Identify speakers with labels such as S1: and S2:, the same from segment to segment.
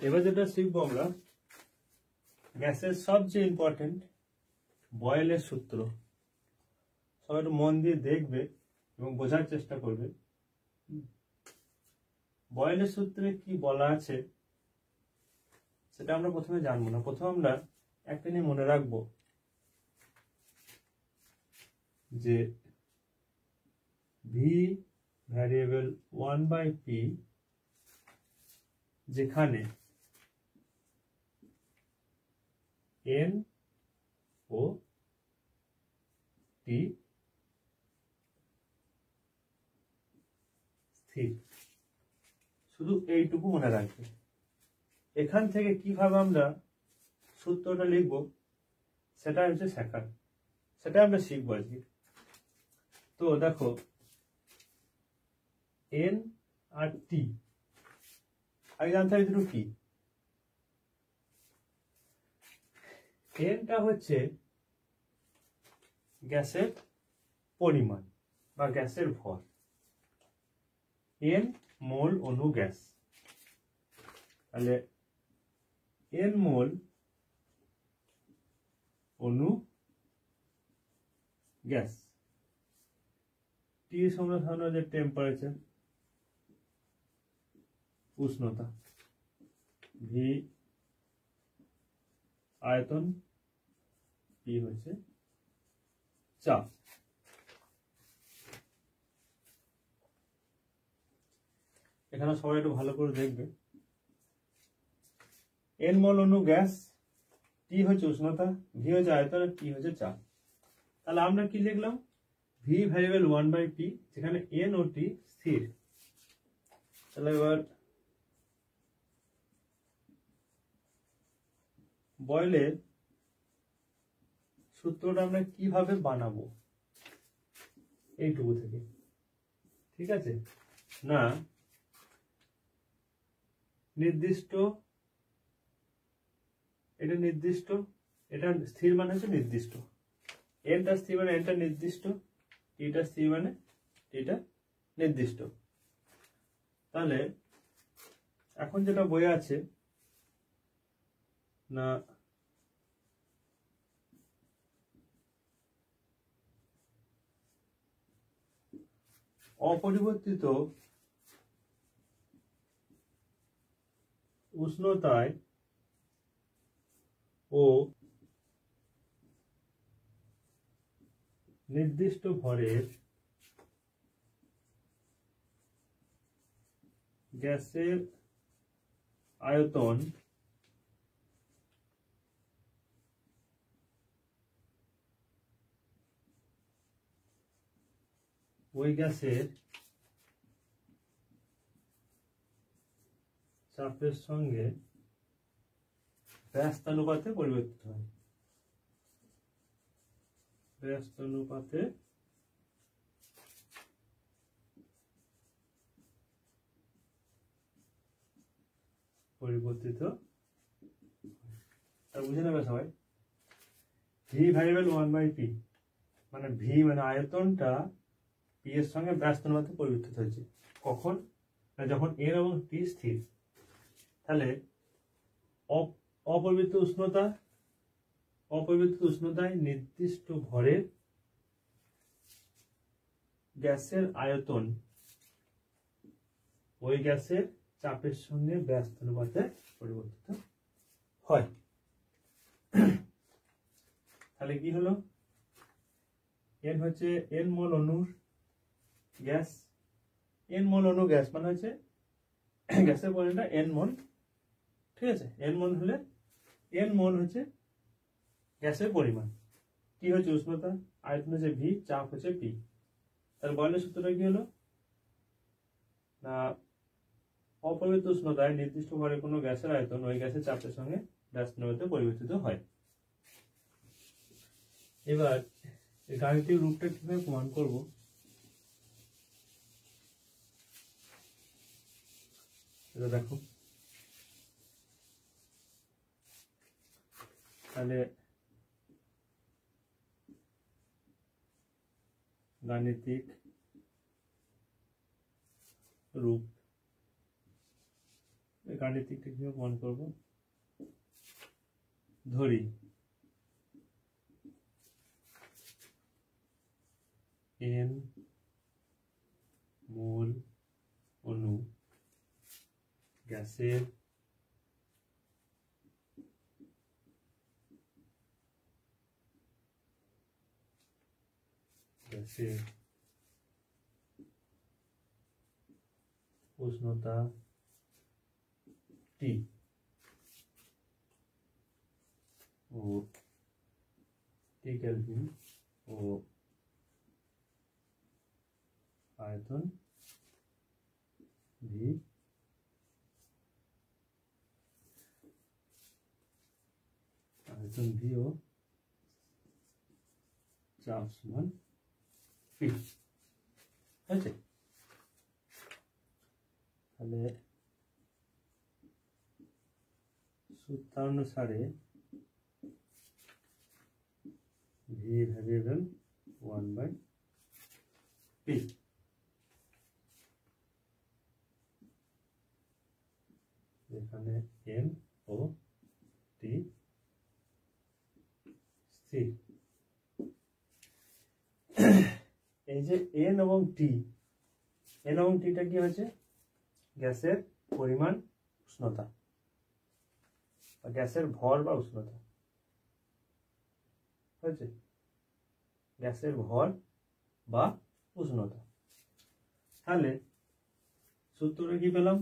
S1: এবার যেটা শিখবো আমরা গ্যাসের সবচেয়ে ইম্পর্টেন্ট বয়েলের সূত্র। সবাই একটু মন দিয়ে দেখবে এবং বোঝার চেষ্টা করবে বয়েলের সূত্রে কি বলা আছে সেটা আমরা প্রথমে জানবো না। প্রথমে আমরা একটা নিয়ে মনে রাখবো যে ভি ভ্যারিয়েবল 1/p যেখানে n ও t স্থির। শুধু এইটুকু মনে রাখবে। এখান থেকে কিভাবে আমরা সূত্রটা লিখব সেটা হচ্ছে শেখার, সেটা আমরা শিখবো আজকে। তো দেখো n আর t আগে জানতে হবে দুটো কি। nটা হচ্ছে গ্যাসের পরিমাণ বা গ্যাসের ভর, n মোল অণু গ্যাস। তাহলে n মোল অণু গ্যাস। T সমান যে টেম্পারেচার উষ্ণতা, V আয়তন, P হচ্ছে চাপ। এখানে সবাই একটু ভালো করে দেখবে n মোল অণু গ্যাস, T হচ্ছে উষ্ণতা, V হচ্ছে আয়তন আর P হচ্ছে চাপ। তাহলে আমরা কি লিখলাম V ভ্যারিয়েবল 1/p যেখানে n ও t স্থির। তাহলে এবার বয়েলের সূত্রটা আমরা কিভাবে বানাবো এইটুকু থেকে, ঠিক আছে না? নির্দিষ্ট, এটা নির্দিষ্ট, এটা স্থির মানে হচ্ছে নির্দিষ্ট। nটা স্থির মানে nটা নির্দিষ্ট, tটা স্থির মানে tটা নির্দিষ্ট। তাহলে এখন যেটা বইয়ে আছে না অপরিবর্তিত উষ্ণতায় ও নির্দিষ্ট ভরের গ্যাসের আয়তন ওই গ্যাসের চাপের সঙ্গে ব্যস্তানুপাতে পরিবর্তিত হয়। ব্যস্তানুপাতে পরিবর্তিত, তা বুঝে নেবে সবাই। ভি ভ্যারিয়েবল 1/p মানে ভি মানে আয়তনটা পি এর সঙ্গে ব্যস্তানুপাতে পরিবর্তিত হয়েছে। কখন? যখন n এবং t স্থির। তাহলে অপরিবর্তিত উষ্ণতা, অপরিবর্তিত উষ্ণতায় নির্দিষ্ট ভরের গ্যাসের আয়তন ওই গ্যাসের চাপের সঙ্গে ব্যস্তানুপাতে পরিবর্তিত হয়। তাহলে কি হলো? n হচ্ছে n মোল অণুর গ্যাস, n মোল অণু গ্যাস মানে হচ্ছে গ্যাসের পরিমাণটা n মোল, ঠিক আছে? n মোল হলে n মোল হচ্ছে গ্যাসের পরিমাণ, t হচ্ছে উষ্ণতা, আয়তন হচ্ছে v, চাপ হচ্ছে p। তাহলে বয়েলের সূত্রটা কি হলো না অপরিবর্তিত উষ্ণতায় নির্দিষ্ট ভরে কোনো গ্যাসের আয়তন ওই গ্যাসের চাপের সঙ্গে ব্যস্তানুপাতে পরিবর্তিত হয়। এবার এই গাণিতিক রূপটা কিভাবে প্রমাণ করব এটা দেখো। তাহলে গাণিতিক রূপ গাণিতিকটা কিভাবে প্রমাণ করব, ধরি n মোল অণু গ্যাসের উষ্ণতা T ও T কেলভিন ও আয়তন V ও চাপ সমান P আছে। তাহলে সূত্রানুসারে V ভ্যারিয়েবল 1/P, যেখানে n ও T স্থির। এই যে n এবং Tটা কি হচ্ছে, গ্যাসের পরিমাণ উষ্ণতা বা গ্যাসের ভর বা উষ্ণতা হচ্ছে, গ্যাসের ভর বা উষ্ণতা। তাহলে সূত্রটা কি পেলাম,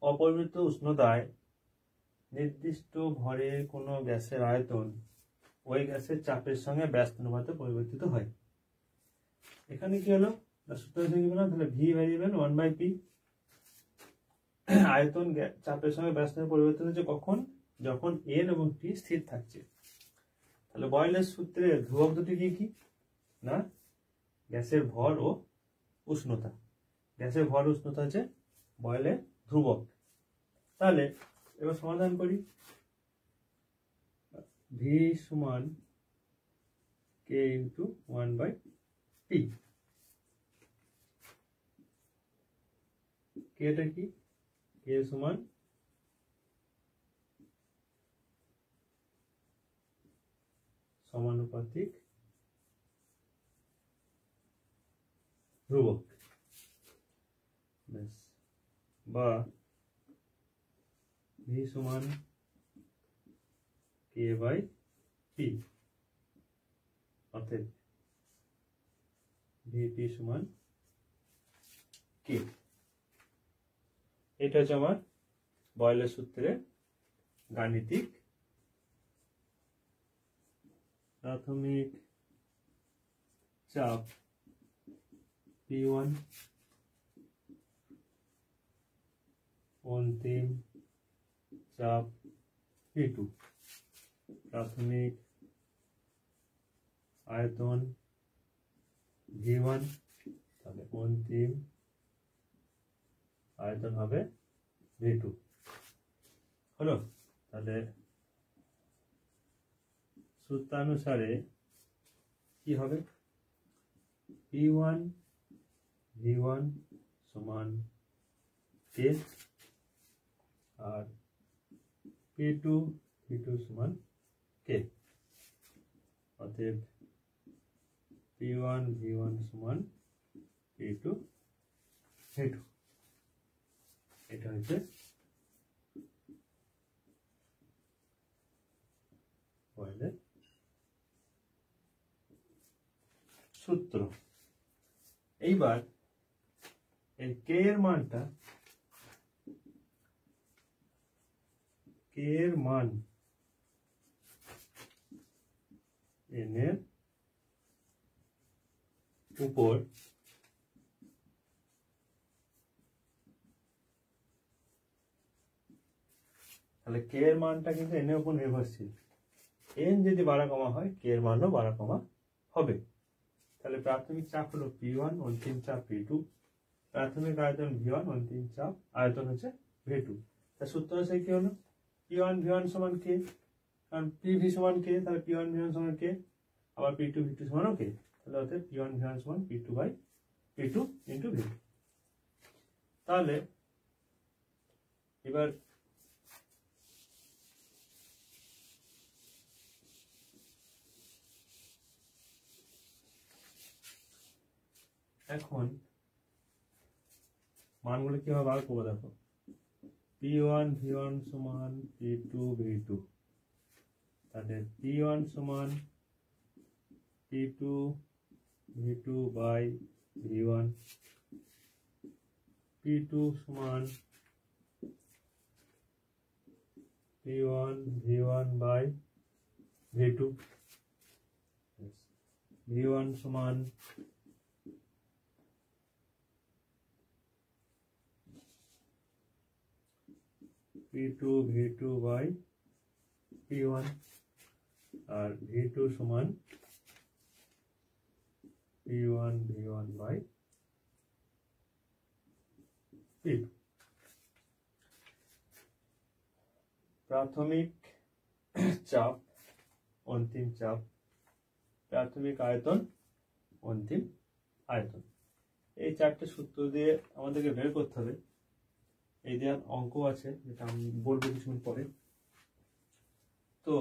S1: অপরিবর্তিত উষ্ণতায় নির্দিষ্ট ভরের কোনো গ্যাসের আয়তন ওই গ্যাসের চাপের সঙ্গে ব্যস্ত অনুপাতে পরিবর্তিত হয়। এখানে কি হলো, সূত্র কি পেলাম, তাহলে ভি ভ্যারিয়েবল 1/P, আয়তন চাপের সঙ্গে ব্যস্ত পরিবর্তিত হচ্ছে কখন, যখন n এবং T স্থির থাকছে। তাহলে বয়লের সূত্রের ধ্রুবক দুটি কি কি না, গ্যাসের ভর ও উষ্ণতা। গ্যাসের ভর উষ্ণতা হচ্ছে বয়লের ধ্রুবক। তাহলে এবার সমাধান করি, V সমান K ইন্টু 1/P। Kটা কি, K সমান সমানুপাতিক ধ্রুবক বা V সমান K/P, অতএব Vp সমান K। এটা হচ্ছে আমার বয়লের সূত্রের গাণিতিক প্রাথমিক চাপ P1, অন্তিম চাপ P2, প্রাথমিক আয়তন V1, তাহলে অন্তিম আয়তন হবে V2 হলো। তাহলে সূত্রানুসারে কি হবে, P1 V1 সমান K আর P2 V2 সমান K, অতএব P1 V1 সমান P2 V2। এটা হচ্ছে বয়লের সূত্র। এইবার এই K এর মানটা, K এর মান n এর উপর তাহলে K এর মানটা কিন্তু n এর উপর নির্ভরশীল। n যদি বাড়া কমা হয়, K এর মানও বাড়া কমা হবে। তাহলে প্রাথমিক চাপ হলো P1, অন্তিম চাপ P2, প্রাথমিক আয়তন V1, অন্তিম চাপ আয়তন হচ্ছে V2। তার সূত্র হচ্ছে কি হলো, P1 V1 সমান K, কারণ PV সমান K, তাহলে P1 V1 সমান K, আবার P2 V2 সমানও K, তাহলে অতএব P1 V1 সমান P2 ইন্টু V2। তাহলে এবার এখন মানগুলো কিভাবে বার করবো দেখো, P1 V1 সমান P2 V2, তাহলে P1 সমান P2 V2 by V1, P2 সমান P1 V1 by V2, V1 সমান P2 V2 by P1 R V2 সমান P1 V1 বাই P2। প্রাথমিক চাপ, অন্তিম চাপ, প্রাথমিক আয়তন, অন্তিম আয়তন, এই চারটে সূত্র দিয়ে আমাদেরকে বের করতে হবে। এই দেওয়ার অঙ্ক আছে যেটা আমি বলবো কিছুক্ষণ পরে। তো